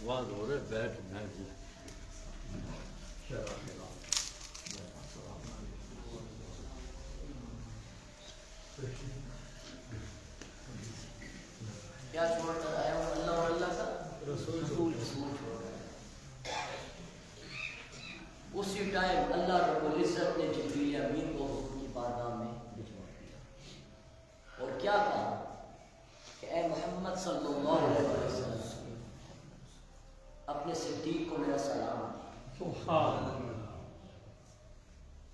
واضح ہو رہے بیٹھ میں بھی کیا چھوڑ کر آیا ہوں؟ اللہ اور اللہ کا رسول چھوڑ اسی ٹائم اللہ رب العزت نے جبریل امین کو حضور کی بارگاہ میں بھجوا دیا اور کیا کہا کہ اے محمد صلی اللہ علیہ وسلم اپنے صدیق کو میرا سلام۔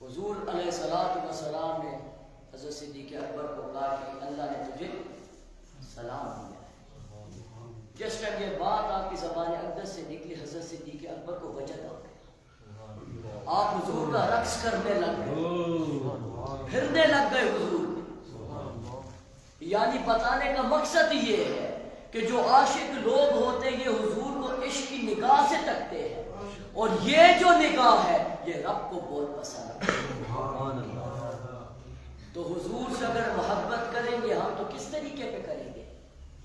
حضور علیہ السلام نے حضرت صدیق اکبر کو کہا کہ اللہ نے تجھے سلام دیا ہے۔ جس طرح یہ بات آپ کی زبان اقدس سے نکلی حضرت صدیق اکبر کو وجد آ گیا، آپ حضور کا رقص کرنے لگ گئے، پھرنے لگ گئے حضور میں۔ یعنی بتانے کا مقصد یہ ہے کہ جو عاشق لوگ ہوتے ہیں یہ حضور کو عشق کی نگاہ سے تکتے ہیں، اور یہ جو نگاہ ہے یہ رب کو بہت پسند ہے۔ تو حضور سے اگر محبت کریں گے ہم تو کس طریقے پہ کریں گے؟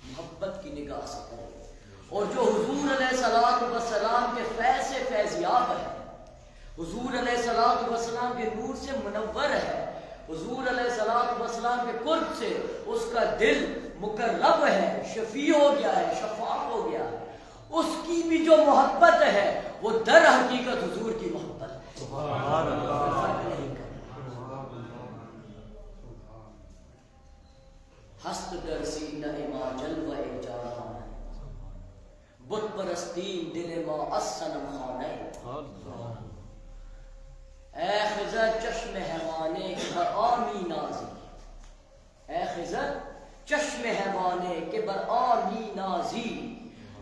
محبت کی نگاہ سے کریں گے۔ اور جو حضور علیہ السلام کے فیض سے فیضیاب ہے، حضور علیہ السلام کے نور سے منور ہے، حضور علیہ السلام کے قرب سے اس کا دل مقرب ہے، شفیع ہو گیا ہے، شفاف ہو گیا ہے، اس کی بھی جو محبت ہے وہ در حقیقت حضور کی محبت ہے۔ سبحان اللہ۔ ہست در سینہ ما جلوہ جانان، بت پرستین دل ما از صنم خانہ، اے خضر چشم حیوانے کے بر آمی نازی، اے خضر چشم حیوانے کے بر آمی نازی،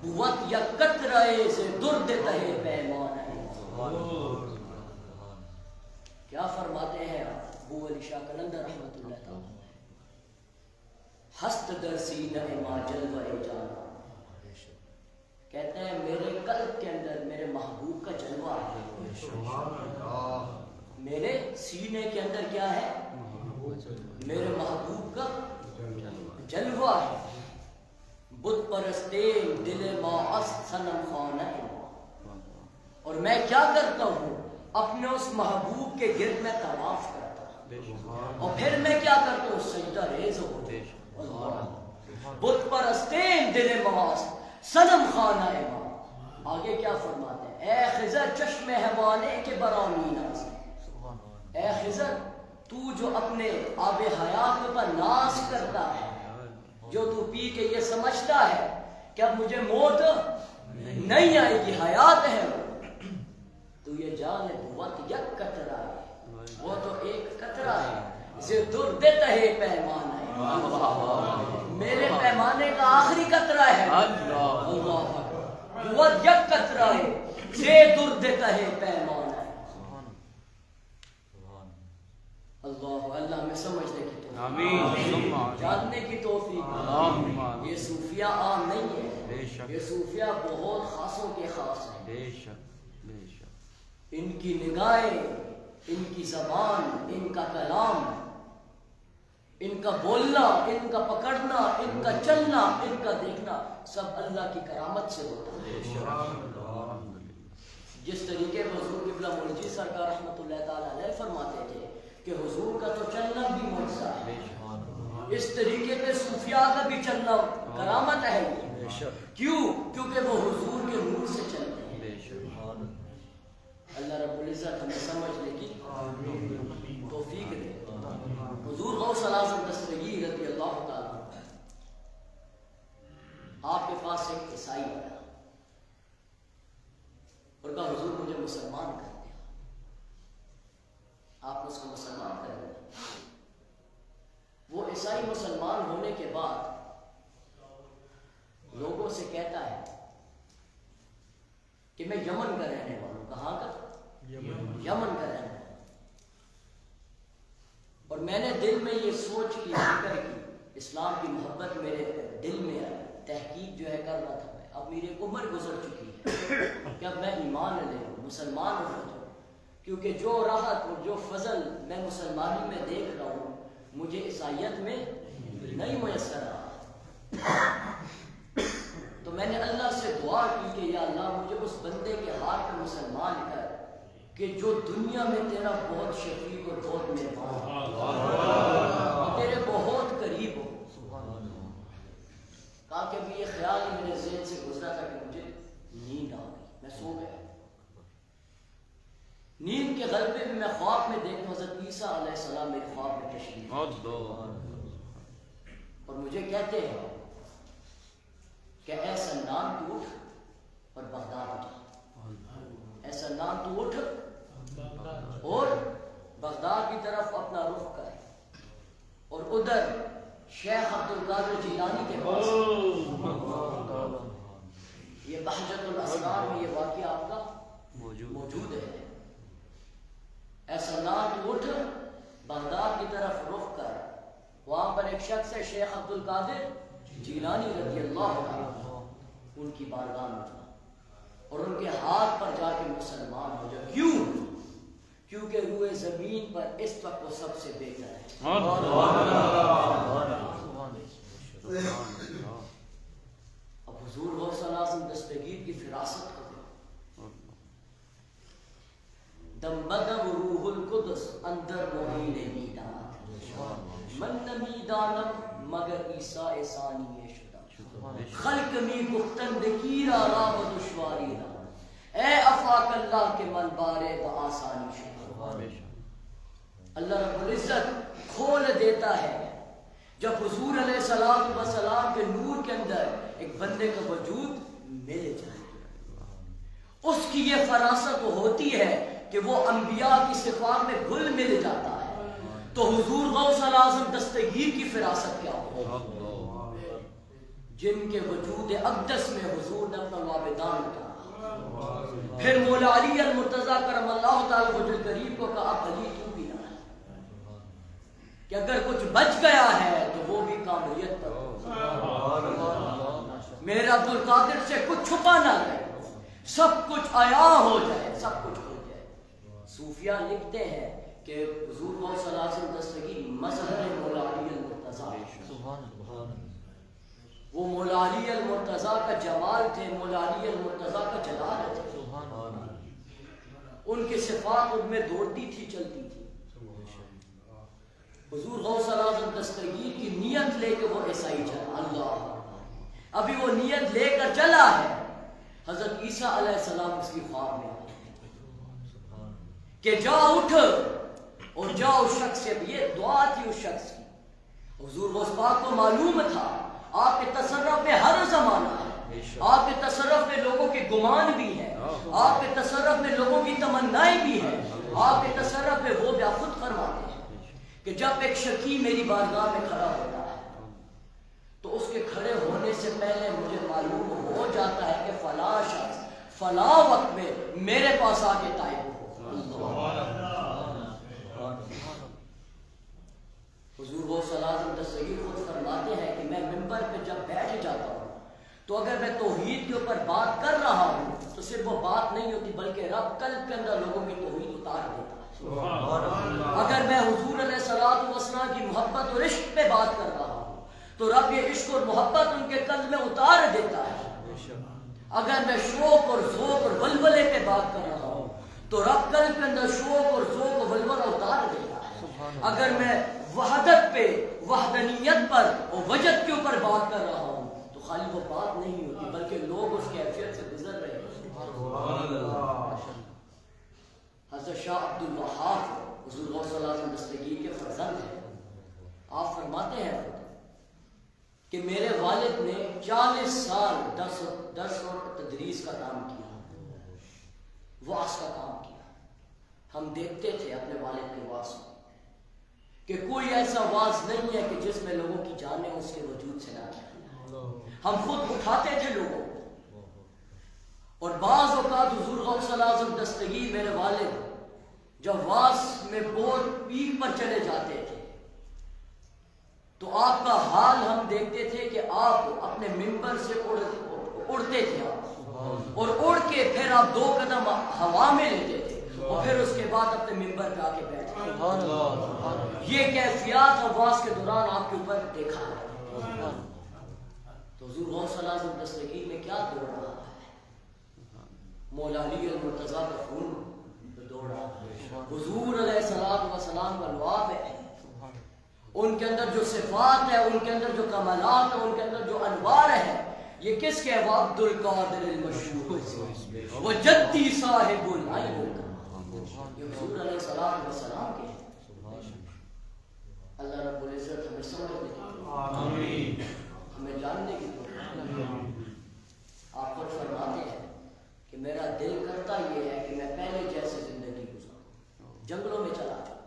بوت یا قطرے سے درد تہے پیمان ہے۔ کیا فرماتے ہیں ابو علی شاہ قلندر رحمۃ اللہ تعالی؟ ہست در سینہ ما جلوہ جانا، کہتے ہیں میرے قلب کے اندر میرے محبوب کا جلوہ ہے، میرے سینے کے اندر کیا ہے؟ میرے محبوب کا جلوہ ہے۔ بت پرستے دل ما از صنم خانہ، اور میں کیا کرتا ہوں؟ اپنے اس محبوب کے گرد میں طواف کرتا ہوں، اور پھر میں کیا کرتا ہوں؟ سجدہ ریز ہوتا ہوں۔ بت پرستے دل ما از صنم خانہ، آگے کیا فرماتے ہیں؟ اے خضر چشم حیوانے کے برامی ناز، اے خضر تو جو اپنے آب حیات پر ناز کرتا ہے، جو تو پی کے یہ سمجھتا ہے کہ اب مجھے موت نہیں آئے گی، حیات ہے، تو یہ جان بوت یک قطرہ ہے، وہ تو ایک قطرہ ہے، زِ درد تہے پیمان ہے، میرے پیمانے کا آخری قطرہ ہے، اللہ بوت یک قطرہ ہے، زِ درد تہے پیمان ہے۔ اللہ میں سمجھنے کی توفیق، جاننے کی توفیق۔ یہ صوفیہ عام نہیں ہے، یہ صوفیہ بہت خاصوں کے خاص ہیں۔ ان کی نگاہیں، ان کی زبان، ان کا کلام، ان کا بولنا، ان کا پکڑنا، ان کا چلنا، ان کا دیکھنا سب اللہ کی کرامت سے ہوتا ہے۔ جس طریقے پر حضور قبلہ مرجی سرکار رحمۃ اللہ تعالی علیہ فرماتے تھے کہ حضور کا تو چلنا بھی معجزہ ہے، اس طریقے پہ صوفیاء کا بھی چلنا کرامت ہے۔ کیوں؟ کیونکہ وہ حضور کے نور سے چلتے ہیں۔ اللہ رب العزت ہمیں سمجھنے کی توفیق دے۔ حضور غوث الاعظم دستگیر رضی اللہ تعالیٰ آپ کے پاس ایک عیسائی آیا اور کہا حضور مجھے مسلمان کر دیا۔ آپ نے اس کو مسلمان کر دیا۔ وہ عیسائی مسلمان ہونے کے بعد لوگوں سے کہتا ہے کہ میں یمن کا رہنے والا ہوں۔ کہاں کا؟ یمن کا رہنے والا۔ اور میں نے دل میں یہ سوچ کی، فکر کی، اسلام کی محبت میرے دل میں آئی، تحقیق جو ہے کر رہا تھا میں، اب میری عمر گزر چکی ہے کہ اب میں ایمان لے لوں، مسلمان ہو جاؤں، کیونکہ جو راحت اور جو فضل میں مسلمانی میں دیکھ رہا ہوں مجھے عیسائیت میں نہیں میسر آ۔ تو میں نے اللہ سے دعا کی کہ یا اللہ بندے کے ہاتھ پہ مسلمان کر کہ جو دنیا میں تیرا بہت شفیق اور بہت مہربان تیرے بہت قریب ہو. کہا کہ ابھی یہ خیال ہی میرے ذہن سے گزرا تھا کہ مجھے نیند آ گئی, میں سو گیا. نیند کے غلبے میں خواب میں دیکھتا ہوں حضرت عیسیٰ علیہ السلام میرے خواب میں تشریف اور مجھے کہتے ہیں کہ اے سنان تو اٹھ اور بغداد جا. اے سنان تو اٹھ اور بغداد کی طرف اپنا رخ کر اور ادھر شیخ عبد القادر جیلانی کے پاس, یہ بہجت الاسرار میں یہ واقعہ آپ کا موجود ہے. ایسا نام اٹھ بغداد کی طرف رخ کر, وہاں پر ایک شخص ہے شیخ عبد القادر جیلانی رضی اللہ عنہ, ان کی بارگاہ میں جا اور ان کے ہاتھ پر جا کے مسلمان ہو جا. کیوں؟ کیونکہ روئے زمین پر اس وقت وہ سب سے بہتر ہے. اب حضور غوث اعظم دستگیر کی فراست کو دمدم روح القدس اندر معین میدان من نمیدانم مگر عیسیٰ ثانی شدہ خلق می گفتن دکیرا را و دشواری را اے افاق اللہ کے من بارے با آسانی شدہ. اللہ رب العزت کھول دیتا ہے جب حضور علیہ السلام کے نور کے اندر ایک بندے کا وجود مل جائے. اس کی یہ فراست ہوتی ہے کہ وہ انبیاء کی صفات میں گل مل جاتا ہے. تو حضور غوث اعظم دستگیر کی فراست کیا ہو, جن کے وجود اقدس میں حضور نے اپنا وابدان اتارا. پھر مولا علی المرتضیٰ کرم اللہ تعالی وجہ قریب کو کہا علی تو بھی نہ کہ اگر کچھ بچ گیا ہے تو وہ بھی کاملیت پر میرے عبد القادر سے کچھ چھپا نہ رہے, سب کچھ عیا ہو جائے, سب کچھ ہو جائے. صوفیاء لکھتے ہیں کہ حضور غوث اعظم دستگیر مظہر مولا علی المرتضیٰ, وہ مولا علی المرتضیٰ کا جمال تھے, مولا علی المرتضیٰ کا جلال تھے. ان کی صفات ان میں دوڑتی تھی, چلتی تھی. حضور غوث اعظم دستگیر کی نیت لے کے وہ عیسائی چلا. اللہ ابھی وہ نیت لے کر چلا ہے. حضرت عیسیٰ علیہ السلام اس کی خواب میں کہ جا اٹھ اور جا اس شخص سے, یہ دعا تھی اس شخص کی. حضور غوث پاک کو معلوم تھا آپ کے تصرف میں ہر زمانہ ہے, آپ کے تصرف میں لوگوں کے گمان بھی ہے, آپ کے تصرف میں لوگوں کی تمنائیں بھی ہیں, آپ کے تصرف میں وہ بھی خود فرماتے ہیں کہ جب ایک شقی میری بارگاہ میں کھڑا ہوتا ہے تو اس کے کھڑے ہونے سے پہلے مجھے معلوم ہو جاتا ہے کہ فلاں شخص فلاں وقت میں میرے پاس آ کے طائب ہو. حضور غوث اعظم دستگیر خود فرماتے ہیں کہ میں منبر پہ جب بیٹھ جاتا ہوں تو اگر میں توحید کے اوپر بات کر رہا ہوں تو صرف وہ بات نہیں ہوتی بلکہ رب قلب کے اندر لوگوں کی توحید اتار دیتا ہے. اگر میں حضور علیہ الصلوۃ والسلام کی محبت اور عشق پہ بات کر رہا ہوں تو رب یہ عشق اور محبت ان کے قلب میں اتار دیتا ہے. اگر میں شوق اور ذوق اور ولولے پہ بات کر رہا ہوں تو رب قلب کے اندر شوق اور ذوق اور ولولہ اتار دیتا ہے. اگر میں وحدت پہ, وحدانیت پر اور وجد کے اوپر بات کر رہا ہوں تو خالی وہ بات نہیں ہوتی بلکہ لوگ اس کیفیت سے گزر رہے ہیں. حضرت شاہ عبد الوہاب حضور غوث اعظم دستگیر کے فرزند ہیں. آپ فرماتے ہیں کہ میرے والد نے 40 سال درس اور تدریس کا کام کیا, واعظ کا کام کیا. ہم دیکھتے تھے اپنے والد کے واعظ میں کہ کوئی ایسا واعظ نہیں ہے کہ جس میں لوگوں کی جانیں اس کے وجود سے نہ کیا. ہم خود اٹھاتے تھے لوگوں کو, اور بعض اوقات حضور غوث اعظم دستگیر میرے والد جب واعظ میں بہت پیک پر چلے جاتے تھے تو آپ کا حال ہم دیکھتے تھے کہ آپ اپنے منبر سے اڑتے تھے آپ, اور اڑ کے پھر آپ 2 قدم ہوا میں لیتے تھے اور پھر اس کے بعد اپنے منبر پہ آ کے بیٹھتے. یہ کیفیات آواز کے دوران آپ کے اوپر دیکھا ہے. تو حضور غوث اعظم دستگیر میں کیا دوڑ رہا ہے, مولا علی المرتضیٰ کا خون دوڑا. حضور علیہ السلام کا لعاب ہے. ان کے اندر جو صفات ہے, ان کے اندر جو کمالات ہیں, ان کے اندر جو انوار ہے, یہ کس کے ہے؟ عبد القادر المشہور وہ جدی صاحب العین الکمال. یہ حضور علیہ السلام کے ہیں. اللہ رب العزت ہمیں سمجھنے کی, ہمیں جاننے کی. آپ خود فرماتے ہیں کہ میرا دل کرتا یہ ہے کہ میں پہلے جیسے زندگی گزاروں, جنگلوں میں چلا جاؤں,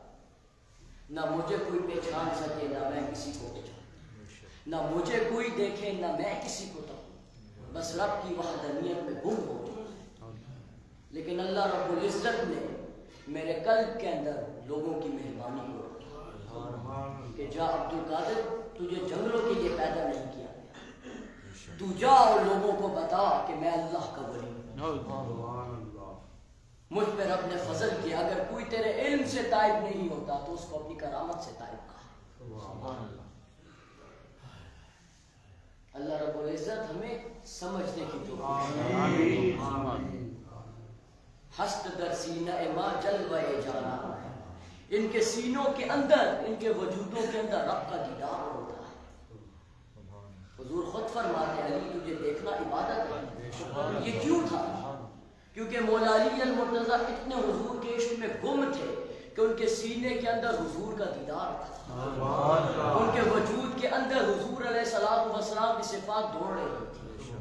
نہ مجھے کوئی پہچان سکے نہ میں کسی کو پہچان, نہ مجھے کوئی دیکھے نہ میں کسی کو تکوں, بس رب کی وحدانیت میں گم ہو جائے. لیکن اللہ رب العزت نے میرے قلب کے اندر لوگوں کی مہربانی کو کہ جا عبد القادر, تجھے جنگلوں کے لیے پیدا نہیں کیا گیا, تو جا اور لوگوں کو بتا کہ میں اللہ کا ولی ہوں. مجھ پر رب نے فضل کیا. اگر کوئی تیرے علم سے تائب نہیں ہوتا تو اس کو اپنی کرامت سے تائب کہا. اللہ رب العزت ہمیں سمجھنے کی توفیق. ہست در سینہ ما جلوہ جانا, ان کے سینوں کے اندر, ان کے وجودوں کے اندر رب کا دیدار ہوتا ہے. حضور خود فرماتے ہیں علی تجھے دیکھنا عبادت ہے. یہ کیوں تھا؟ کیونکہ مولا علی المرتضیٰ اتنے حضور کے عشق میں گم تھے کہ ان کے سینے کے اندر حضور کا دیدار تھا. ان کے وجود کے اندر حضور علیہ السلام کی صفات دوڑ رہی تھی.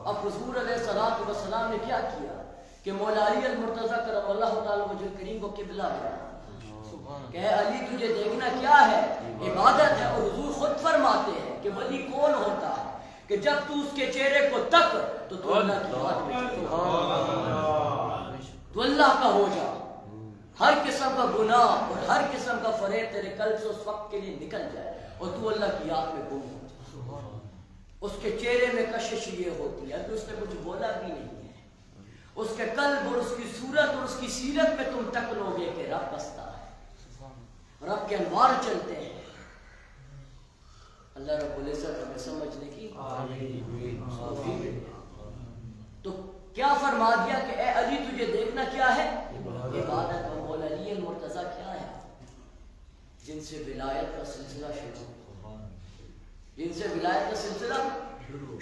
اب حضور علیہ السلام نے کیا کیا کہ مولا علی المرتضیٰ کرم اللہ تعالی وجہ کریم کو قبلہ بنا کہ علی تجھے دیکھنا کیا ہے؟ عبادت ہے. اور حضور خود فرماتے ہیں کہ ولی کون ہوتا ہے کہ جب تو اس کے چہرے کو تک تو اللہ کی بات میں تو اللہ کا ہو جا. ہر قسم کا گناہ اور ہر قسم کا فریب تیرے قلب سے اس وقت کے لیے نکل جائے اور تو اللہ کی یاد میں گم ہو جائے. اس کے چہرے میں کشش یہ ہوتی ہے کہ اس نے کچھ بولا بھی نہیں ہے. اس کے قلب اور اس کی صورت اور اس کی سیرت میں تم تک لو گے کہ رب بستا ہے, رب کے انوار چلتے ہیں. اللہ رب العزت ہمیں سمجھنے کی. تو کیا فرما دیا کہ اے علی تجھے دیکھنا کیا ہے؟ عبادت. اور مولا علی المرتضیٰ کیا ہے؟ جن سے ولایت کا سلسلہ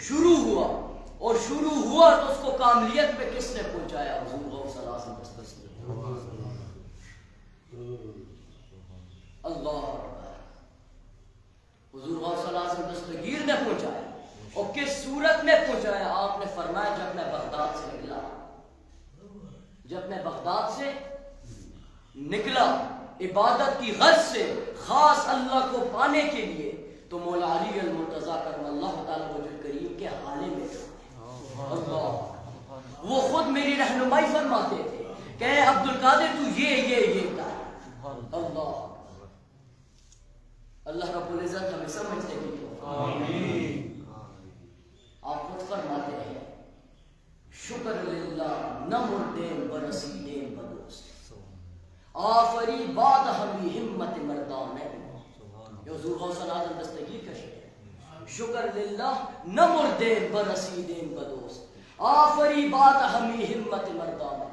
شروع ہوا اور شروع ہوا تو اس کو کاملیت میں کس نے پہنچایا؟ حضور غوث اعظم اللہ اکبر. حضور غوث اعظم دستگیر نے پہنچایا. اور کس صورت میں پہنچایا؟ آپ نے فرمایا جب میں بغداد سے نکلا, جب میں بغداد سے نکلا عبادت کی غرض سے خاص اللہ کو پانے کے لیے, تو مولا علی المرتضیٰ کرم اللہ تعالی وجہ کریم کے حالے میں تھا. اللہ وہ خود میری رہنمائی فرماتے تھے کہ اے عبد القادر تو یہ کر. اللہ رب العزت ہمیں سمجھنے کی. آپ خود فرماتے ہیں شکر للہ نہ مردین برسیدین بدوست, آفری بعد ہمی ہمت مردان ہے. یہ حضور غوث اعظم دستگیر کا شعر ہے. شکر للہ نہ مردین برسیدین بدوست, آفری بعد ہمی ہمت مردان ہے.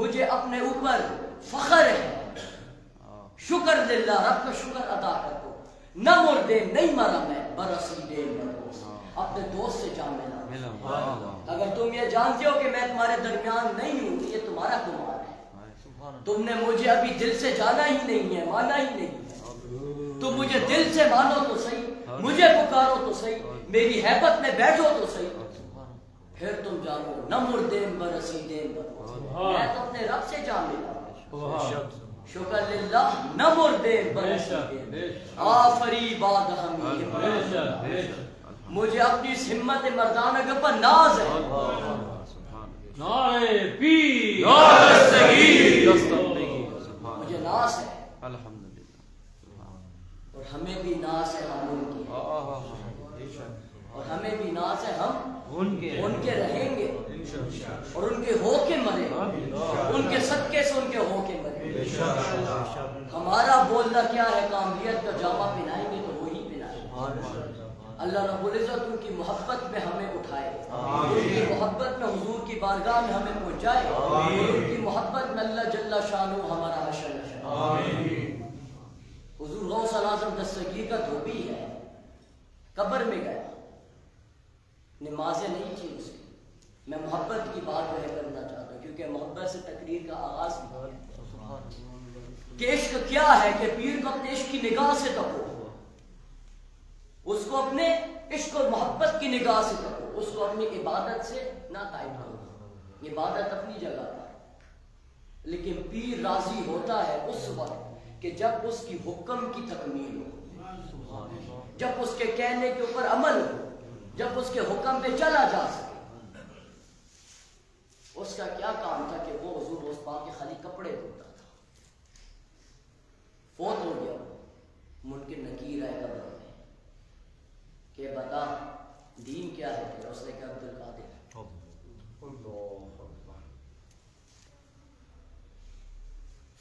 مجھے اپنے اوپر فخر ہے. شکر للہ, رب کا شکر ادا کر دو. نہ مردے نہیں مرا میں برسیدین بدوست, اپنے دوست سے جا ملا. اگر تم یہ جانتے ہو کہ میں تمہارے درمیان نہیں ہوں تو یہ تمہارا گمان ہے. تم نے مجھے ابھی دل سے جانا ہی نہیں ہے, مانا ہی نہیں ہے. تو مجھے دل سے مانو تو صحیح, مجھے پکارو تو صحیح, میری ہیبت میں بیٹھو تو صحیح, پھر تم جانو نہ مردین برسیدین بدوست, میں تو اپنے رب سے جا ملا. شکر للہ نہ مردین برسیدین, آفری بعد ہمی ہمت. مجھے اپنی اس ہمت مردانہ کے پر ناز ہے. نعرہ پیر مجھے ناز ہے اور ہمیں بھی ناز ہے ہم ان کی, اور ہمیں بھی ناز ہے ہم ان کے رہیں گے اور ان کے ہو کے مرے, ان کے صدقے سے ان کے ہو کے مرے. ہمارا بولنا کیا ہے؟ کاملیت کا جامہ پہنائیں گے تو وہی پہنائیں گے. اللہ رب العزت ان کی محبت میں ہمیں اٹھائے، ان کی محبت میں حضور کی بارگاہ میں ہمیں پہنچائے، ان کی محبت میں اللہ جل شانہ ہمارا حشر نشر۔ حضور غوث الاعظم دستگیر کا دھوبی ہے، قبر میں گیا، نمازیں نہیں تھی اس کی۔ میں محبت کی بات جو ہے کرنا چاہتا ہوں، کیونکہ محبت سے تقریر کا آغاز بھی کہ عشق کیا ہے، کہ پیر کو اپنے عشق کی نگاہ سے تکو، اس کو اپنے عشق اور محبت کی نگاہ سے تکو، اس کو اپنی عبادت سے نہ قائم کرو۔ عبادت اپنی جگہ پر، لیکن پیر راضی ہوتا ہے اس وقت کہ جب اس کی حکم کی تکمیل ہو، جب اس کے کہنے کے اوپر عمل ہو، جب اس کے حکم پہ چلا جا سکے۔ اس کا کیا کام تھا کہ وہ حضور غوث پاک کے خالی کپڑے دھوتا تھا۔ فوت ہو گیا، منکر نکیر آئے قبر میں کہ بتا دین کیا ہے تیرا؟ اس نے کہا عبد القادر۔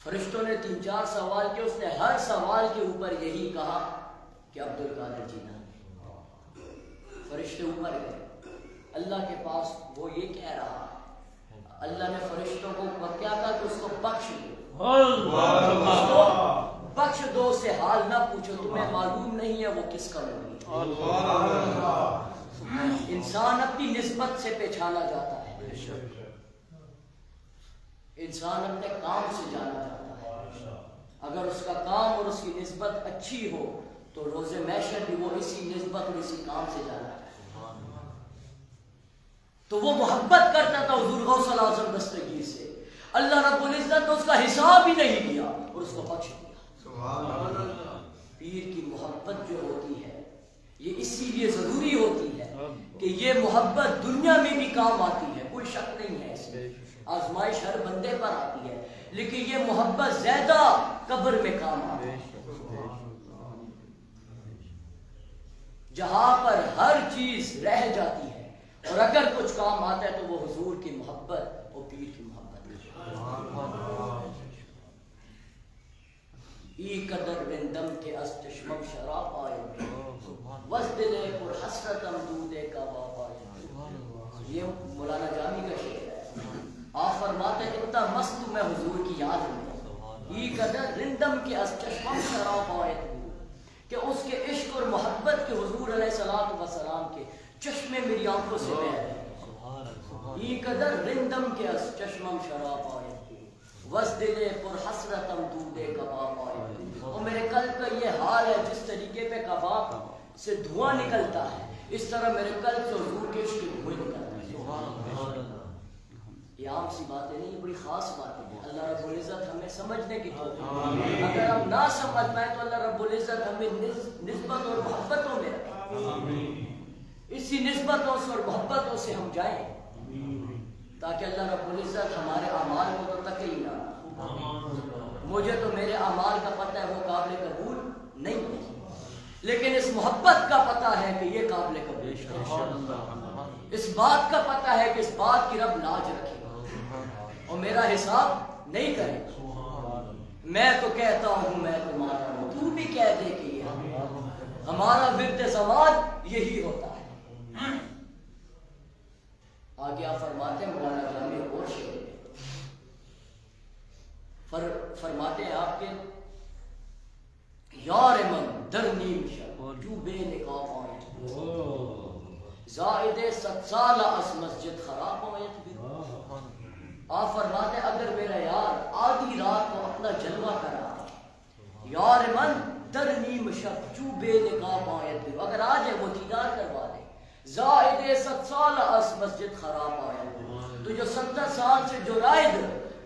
فرشتوں نے 3-4 سوال کیے، اس نے ہر سوال کے اوپر یہی کہا کہ عبد القادر جینا۔ فرشتے اوپر گئے اللہ کے پاس، وہ یہ کہہ رہا ہے، اللہ نے فرشتوں کو کیا کہا کہ اس کو بخش دو، اس کو بخش دو، سے حال نہ پوچھو، تمہیں معلوم نہیں ہے وہ کس کا نبی ہے۔ انسان اپنی نسبت سے پہچانا جاتا ہے، انسان اپنے کام سے جانا جاتا ہے۔ اگر اس کا کام اور اس کی نسبت اچھی ہو تو روز محشر بھی وہ اسی نسبت اور اسی کام سے جانا ہے۔ تو وہ محبت کرتا تھا حضور غوث الاعظم دستگیر سے، اللہ رب العزت نے اس کا حساب ہی نہیں لیا اور اس کو بخش دیا۔ پیر کی محبت جو ہوتی ہے یہ اسی لیے ضروری ہوتی ہے کہ یہ محبت دنیا میں بھی کام آتی ہے، کوئی شک نہیں ہے اس میں، آزمائش ہر بندے پر آتی ہے، لیکن یہ محبت زیادہ قبر میں کام آتی ہے، جہاں پر ہر چیز رہ جاتی ہے، اور اگر کچھ کام آتا ہے تو وہ حضور کی محبت اور پیر کی محبت ہے۔ ای قدر رندم کے از چشمم شراب آئے، وز دل پر حسرتم دودے کا باپ آئے۔ یہ مولانا جامی کا شعر ہے۔ آپ فرماتے ہیں اتنا مست میں حضور کی یاد میں، ای قدر رندم کے از چشمم شراب آئے، کہ اس کے عشق اور محبت کے حضور علیہ الصلوۃ والسلام کے چشمے میری آنکھوں سے بہ رہے ہیں۔ ای قدر رندم کے از چشمم شراب آئے، وز دل پر حسرتم دودے کباب آئے۔ اور میرے قلب کا یہ حال ہے، جس طریقے پہ کباب سے دھواں نکلتا ہے اس طرح میرے قلب سے حضور کے عشق کی دھویں نکلتا ہے۔ یہ عام سی باتیں نہیں، بڑی خاص باتیں ہیں۔ اللہ رب العزت ہمیں سمجھنے کی توفیق، اگر ہم نہ سمجھ پائیں تو اللہ رب العزت ہمیں نسبت اور محبتوں میں رکھے، اسی نسبتوں سے اور محبتوں سے ہم جائیں، تاکہ اللہ رب العزت ہمارے اعمال کو تو تکے ہی نہ۔ مجھے تو میرے اعمال کا پتہ ہے وہ قابل قبول نہیں ہے، لیکن اس محبت کا پتہ ہے کہ یہ قابل قبول ہے، اس بات کا پتہ ہے کہ اس بات کی رب لاج رکھے گا اور میرا حساب نہیں کرے گا۔ میں تو کہتا ہوں میں تمہارا ہوں، تو بھی کہہ دے کہ یہ ہمارا ورد زمان یہی ہوتا ہے۔ آگے آپ فرماتے ہیں مولانا جامی اور شعر فرماتے ہیں آپ کے، یار من در نیم شب جو بے نقاب آئے، زائد 7 سال از مسجد خراب آیت بھی۔ آپ فرماتے ہیں اگر میرا یار آدھی رات کو اپنا جلوہ کرا، یار من در نیم شب جو بے نقاب آیت بھی، اگر آج ہے وہ دیدار کروا دے، زائد 7 سال از مسجد خراب آیت، تو جو 70 سال سے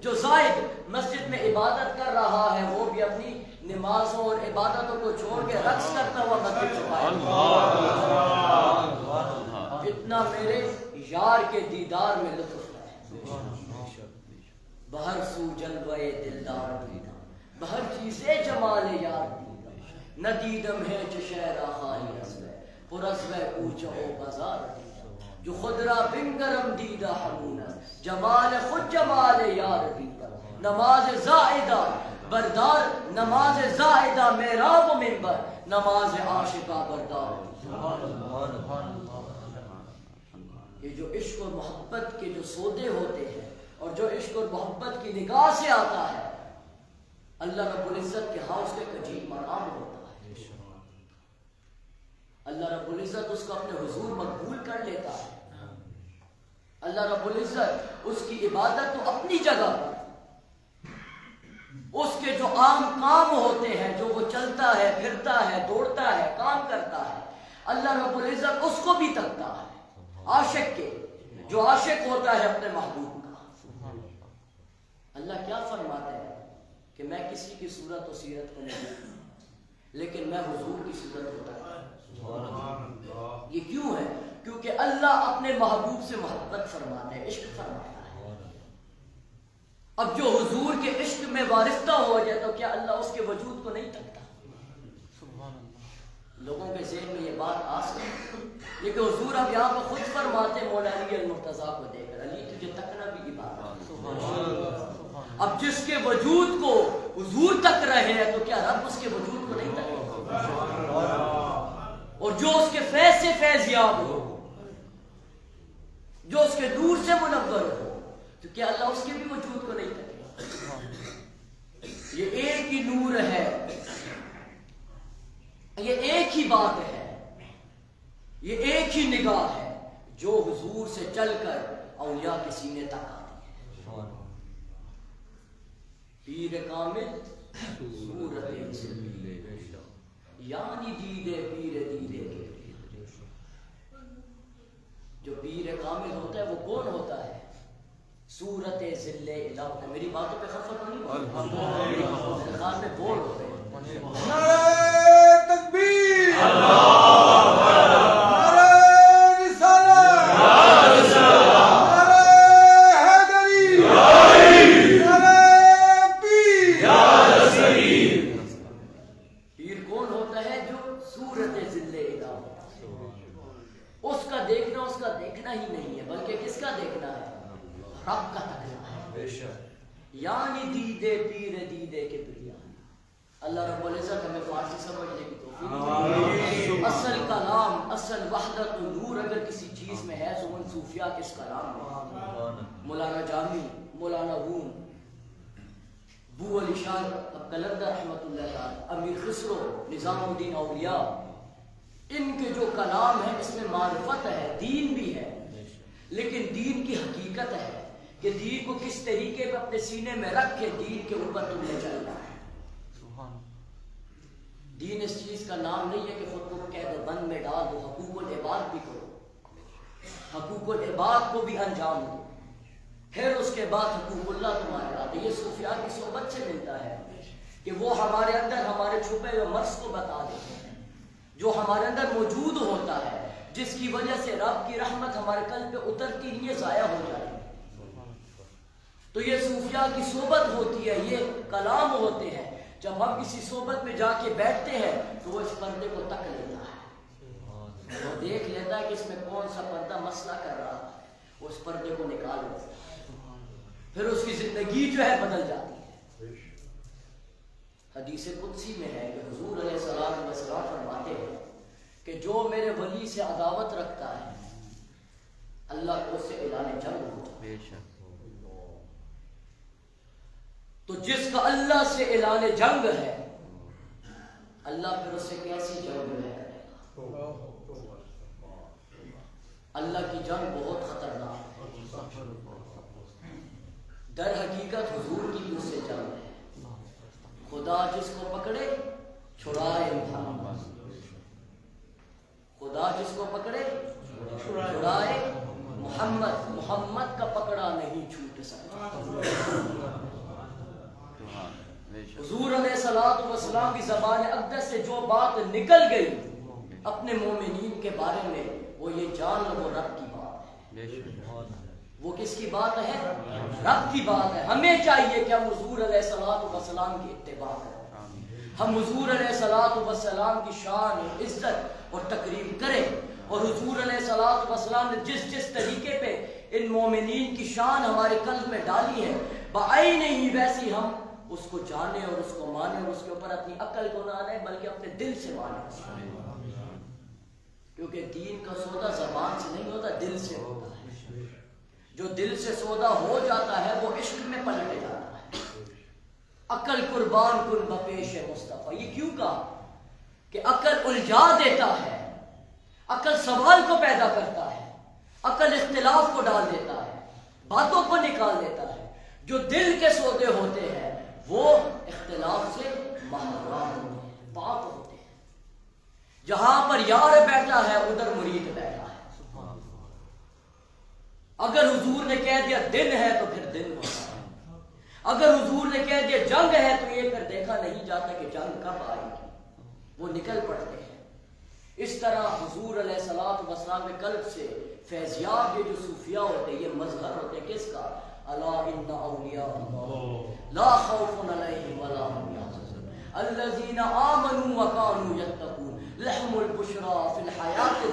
جو زائد مسجد میں عبادت کر رہا ہے وہ بھی اپنی نمازوں اور عبادتوں کو چھوڑ کے رقص کرتا ہوا مسجد چکا ہے۔ اتنا میرے یار کے دیدار میں لطف ہے، بہر سو جلوے دلدار دیدہ، بہر چیزیں جمال یار دیدہ، نہ دیدم ہے چشہرہ خالی ازوے، پر ازوے اوچہ و بازار دیدہ، جو خود را بنگرم دیدہ حمونت، جمال خود جمال یار دیدہ، نماز زائدہ بردار، نماز زائدہ محراب و منبر، نماز عاشقہ بردار، یہ جو عشق اور محبت کے جو سودے ہوتے ہیں اور جو عشق اور محبت کی نگاہ سے آتا ہے، اللہ رب العزت کے ہاں اس کا ایک عجیب مقام ہوتا ہے۔ اللہ رب العزت اس کو اپنے حضور مقبول کر لیتا ہے۔ اللہ رب العزت اس کی عبادت تو اپنی جگہ پر، اس کے جو عام کام ہوتے ہیں، جو وہ چلتا ہے، پھرتا ہے، دوڑتا ہے، کام کرتا ہے، اللہ رب العزت اس کو بھی تکتا ہے، عاشق کے، جو عاشق ہوتا ہے اپنے محبوب کا۔ اللہ کیا فرماتا ہے کہ میں کسی کی صورت و سیرت کو نہیں دیکھتا، لیکن میں حضور کی صورت ہوتا ہوں۔ یہ کیوں ہے؟ کیونکہ اللہ اپنے محبوب سے محبت فرماتا ہے، عشق فرماتا ہے۔ اب جو حضور کے عشق میں وارفتہ ہو جائے تو کیا اللہ اس کے وجود کو نہیں تکتا؟ لوگوں کے ذہن میں یہ بات آ سکتی، لیکن حضور اب یہاں پہ خود فرماتے ہیں مولا علی المرتضیٰ کو دے کر، علی تجھے تکنا بھی عبادت ہے۔ اب جس کے وجود کو حضور تک رہے ہیں تو کیا رب اس کے وجود کو نہیں تکے؟ اور جو اس کے فیض سے فیض یاب ہو، جو اس کے نور سے منور ہو، تو کیا اللہ اس کے بھی وجود کو نہیں تکے؟ یہ ایک ہی نور ہے، یہ ایک ہی بات ہے، یہ ایک ہی نگاہ ہے جو حضور سے چل کر اولیاء کے سینے تک آتی ہے۔ پیر کامل صورت ذل، یعنی دیدے پیر دیدے کے۔ جو پیر کامل ہوتا ہے وہ کون ہوتا ہے؟ صورت ذل الہ۔ میری باتوں پہ خفت نہیں ہوتی، میرے خیال میں بول ہوتے ہیں۔ نعرہ تکبیر، نعرہ رسالت، نعرہ حیدری، نعرہ پیر۔ پیر کون ہوتا ہے؟ جو صورت ذل الہ، اس کا دیکھنا ہی نہیں ہے، بلکہ کس کا دیکھنا ہے؟ رب کا تکنا ہے۔ یعنی دیدے پیر دیدے کے بریا۔ اللہ رب العزت ہمیں فارسی سمجھنے کی توفیق۔ اصل کلام، اصل وحدت و نور اگر کسی چیز میں ہے تو ان صوفیاء کس کلام میں؟ مولانا جامی، مولانا روم، بو علی شاہ قلندر رحمۃ اللہ تعالی، امیر خسرو، نظام الدین اولیاء، ان کے جو کلام ہے اس میں معرفت ہے، دین بھی ہے، لیکن دین کی حقیقت ہے کہ دین کو کس طریقے پہ اپنے سینے میں رکھ کے دین کے اوپر تمہیں چلنا ہے۔ دین اس چیز کا نام نہیں ہے کہ خود کو قید بند میں ڈال دو، حقوق العباد بھی کرو، حقوق العباد کو بھی انجام دو، پھر اس کے بعد حقوق اللہ تمہارے آتے۔ یہ صوفیاء کی صحبت سے ملتا ہے کہ وہ ہمارے اندر ہمارے چھپے ہوئے مرض کو بتا دیتے ہیں، جو ہمارے اندر موجود ہوتا ہے، جس کی وجہ سے رب کی رحمت ہمارے قلب پہ اترتی نہیں ہے، ضائع ہو جائے۔ تو یہ صوفیاء کی صحبت ہوتی ہے، یہ کلام ہوتے ہیں۔ جب ہم کسی صحبت میں جا کے بیٹھتے ہیں تو وہ اس پردے کو تک لیتا ہے، وہ دیکھ لیتا ہے کہ اس میں کون سا پردہ مسئلہ کر رہا ہے، وہ اس پردے کو نکال لیتا ہے، پھر اس کی زندگی جو ہے بدل جاتی ہے۔ حدیث قدسی میں ہے کہ حضور علیہ السلام فرماتے ہیں کہ جو میرے ولی سے عداوت رکھتا ہے اللہ کو اس سے اعلان جنگ ہوتا ہے، تو جس کا اللہ سے اعلان جنگ ہے اللہ پھر اس سے کیسی جنگ میں کرے گا؟ اللہ کی جنگ بہت خطرناک ہے، در حقیقت حضور کی اس سے جنگ ہے۔ خدا جس کو پکڑے چھڑائے محمد، خدا جس کو پکڑے چھڑائے محمد، محمد کا پکڑا نہیں چھوٹ سکتا۔ حضور علیہ الصلوۃ والسلام کی زبان اقدس سے جو بات نکل گئی اپنے مومنین کے بارے میں وہ یہ جان لو وہ رب کی بات ہے۔ وہ کس کی بات ہے؟ رب کی بات ہے۔ ہمیں چاہیے کہ ہم حضور علیہ الصلوۃ والسلام کی اتباع کریں، ہم حضور علیہ الصلوۃ والسلام کی شان اور عزت اور تکریم کریں، اور حضور علیہ الصلوۃ والسلام نے جس جس طریقے پہ ان مومنین کی شان ہمارے قلب میں ڈالی ہے بعین ہی ویسی ہم اس کو جانے اور اس کو مانے، اور اس کے اوپر اپنی عقل کو نہ آنے بلکہ اپنے دل سے مانے۔ کیونکہ دین کا سودا زبان سے نہیں ہوتا، دل سے ہوتا ہے۔ جو دل سے سودا ہو جاتا ہے وہ عشق میں پلٹ جاتا ہے۔ عقل قربان کن بپیش مصطفیٰ، یہ کیوں کہا کہ عقل الجھا دیتا ہے، عقل سوال کو پیدا کرتا ہے، عقل اختلاف کو ڈال دیتا ہے، باتوں کو نکال دیتا ہے۔ جو دل کے سودے ہوتے ہیں وہ اختلاف سے محرم ہوتے ہیں، پاک ہوتے ہیں۔ جہاں پر یار بیٹھا ہے ادھر مرید بیٹھا ہے۔ اگر حضور نے کہہ دیا دن ہے تو پھر دن ہوتا ہے، اگر حضور نے کہہ دیا جنگ ہے تو یہ پھر دیکھا نہیں جاتا کہ جنگ کب آئے گی، وہ نکل پڑتے ہیں۔ اس طرح حضور علیہ الصلوۃ والسلام کے قلب سے فیضیاب یہ جو صوفیاء ہوتے ہیں یہ مظہر ہوتے ہیں کس کا؟ الا ان اولیاء اللہ لا خوف علیہم ولا هم يحزنون الذین